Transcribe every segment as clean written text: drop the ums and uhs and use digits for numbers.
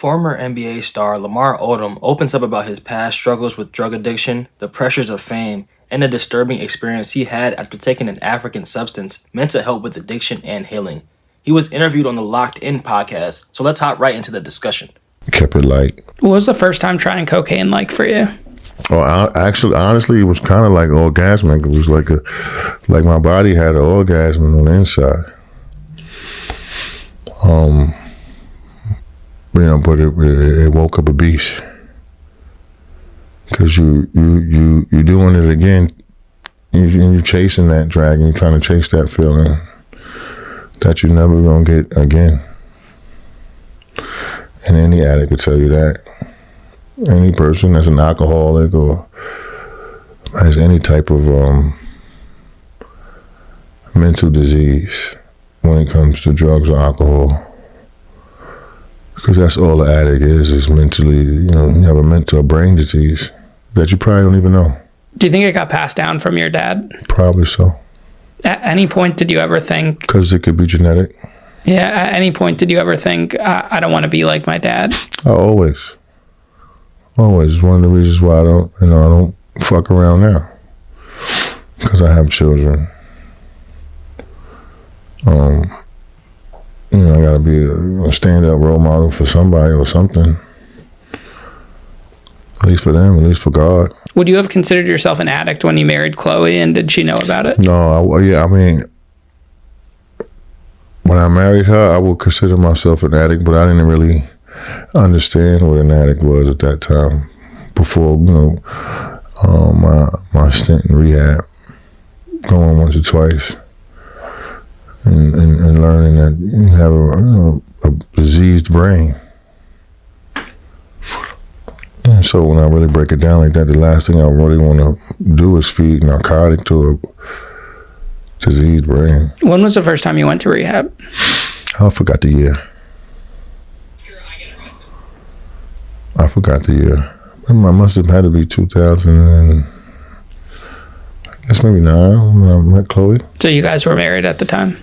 Former NBA star Lamar Odom opens up about his past struggles with drug addiction, the pressures of fame, and the disturbing experience he had after taking an African substance meant to help with addiction and healing. He was interviewed on the Locked In podcast, so let's hop right into the discussion. Kept it light. What was the first time trying cocaine like for you? Oh, honestly, it was kind of like orgasmic. It was like my body had an orgasm on the inside. But it woke up a beast. Because you doing it again, you're chasing that drag, and you're trying to chase that feeling that you're never gonna get again. And any addict could tell you that. Any person that's an alcoholic or has any type of mental disease when it comes to drugs or alcohol. Because that's all the addict is mentally, you have a mental brain disease that you probably don't even know. Do you think it got passed down from your dad? Probably so. At any point did you ever think... Because it could be genetic. Yeah, at any point did you ever think, I don't want to be like my dad? Always. It's one of the reasons why I don't fuck around now. Because I have children. I gotta be a stand-up role model for somebody or something. At least for them, at least for God. Would you have considered yourself an addict when you married Chloe, and did she know about it? No, when I married her, I would consider myself an addict, but I didn't really understand what an addict was at that time. Before, my stint in rehab, going once or twice. And learning that you have a diseased brain. And so when I really break it down like that, the last thing I really want to do is feed narcotic to a diseased brain. When was the first time you went to rehab? I forgot the year. I forgot the year. I must have had to be 2000 and I guess maybe 9 when I met Chloe. So you guys were married at the time?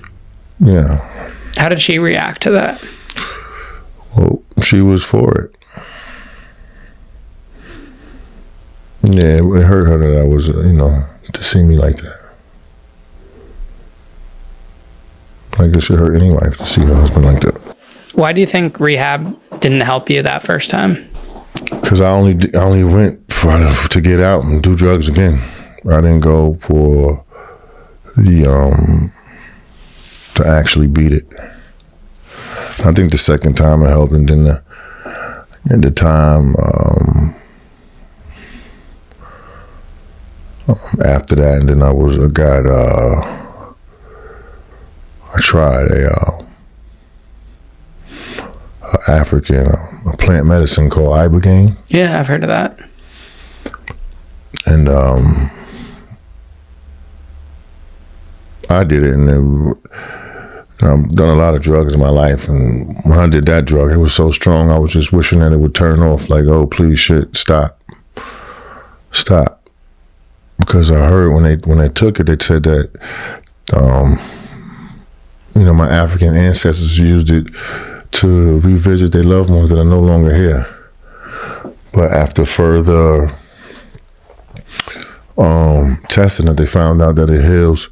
Yeah. How did she react to that? Well, she was for it. Yeah, it hurt her that I was, to see me like that. Like it should hurt any wife to see her husband like that. Why do you think rehab didn't help you that first time? Because I only went to get out and do drugs again. I didn't go for to actually beat it. I think the second time it helped, and then the time after that, and then I tried a African a plant medicine called ibogaine. Yeah, I've heard of that. And I did it, and I've done a lot of drugs in my life, and when I did that drug, it was so strong, I was just wishing that it would turn off, like, oh, please, shit, stop. Because I heard when they took it, they said that, my African ancestors used it to revisit their loved ones that are no longer here. But after further testing, that they found out that it heals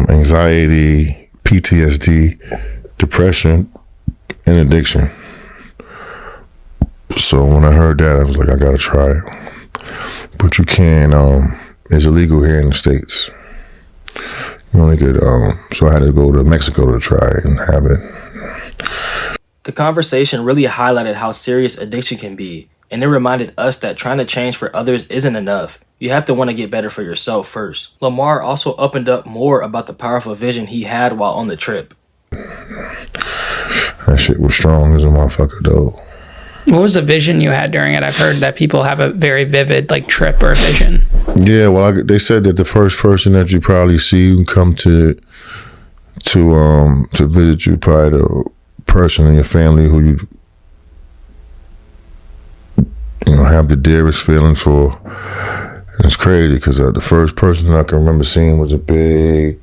anxiety, PTSD, depression, and addiction. So when I heard that, I was like, I gotta try it. But you can, it's illegal here in the States. You only could, so I had to go to Mexico to try it and have it. The conversation really highlighted how serious addiction can be, and it reminded us that trying to change for others isn't enough. You have to want to get better for yourself first. Lamar also opened up more about the powerful vision he had while on the trip. That shit was strong as a motherfucker, though. What was the vision you had during it? I've heard that people have a very vivid, trip or vision. Yeah, well, they said that the first person that you probably see come to visit you, probably the person in your family who you have the dearest feelings for. And it's crazy because the first person I can remember seeing was a big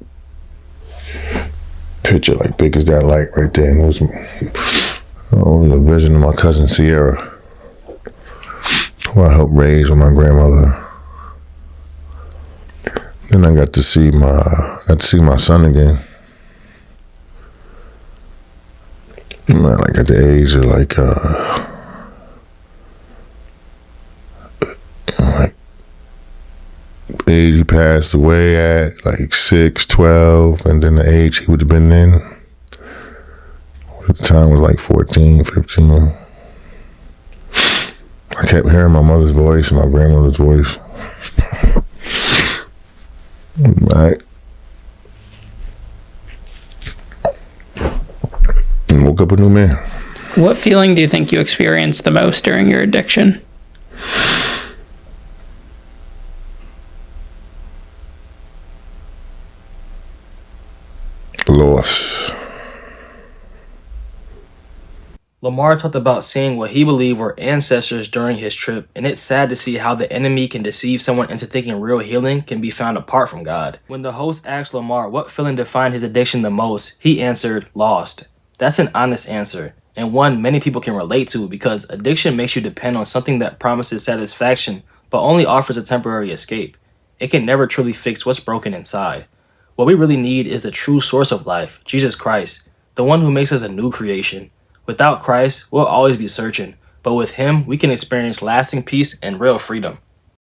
picture, big as that light right there. And it was Oh, it was a vision of my cousin Sierra, who I helped raise with my grandmother. Then I got to see my son again. Like at the age of like age he passed away at like 6, 12, and then the age he would have been in at the time was like 14, 15. I kept hearing my mother's voice and my grandmother's voice. Right. And woke up a new man. What feeling do you think you experienced the most during your addiction? Loss. Lamar talked about seeing what he believed were ancestors during his trip, and it's sad to see how the enemy can deceive someone into thinking real healing can be found apart from God. When the host asked Lamar what feeling defined his addiction the most, he answered, lost. That's an honest answer, and one many people can relate to because addiction makes you depend on something that promises satisfaction but only offers a temporary escape. It can never truly fix what's broken inside. What we really need is the true source of life, Jesus Christ, the one who makes us a new creation. Without Christ, we'll always be searching, but with Him, we can experience lasting peace and real freedom.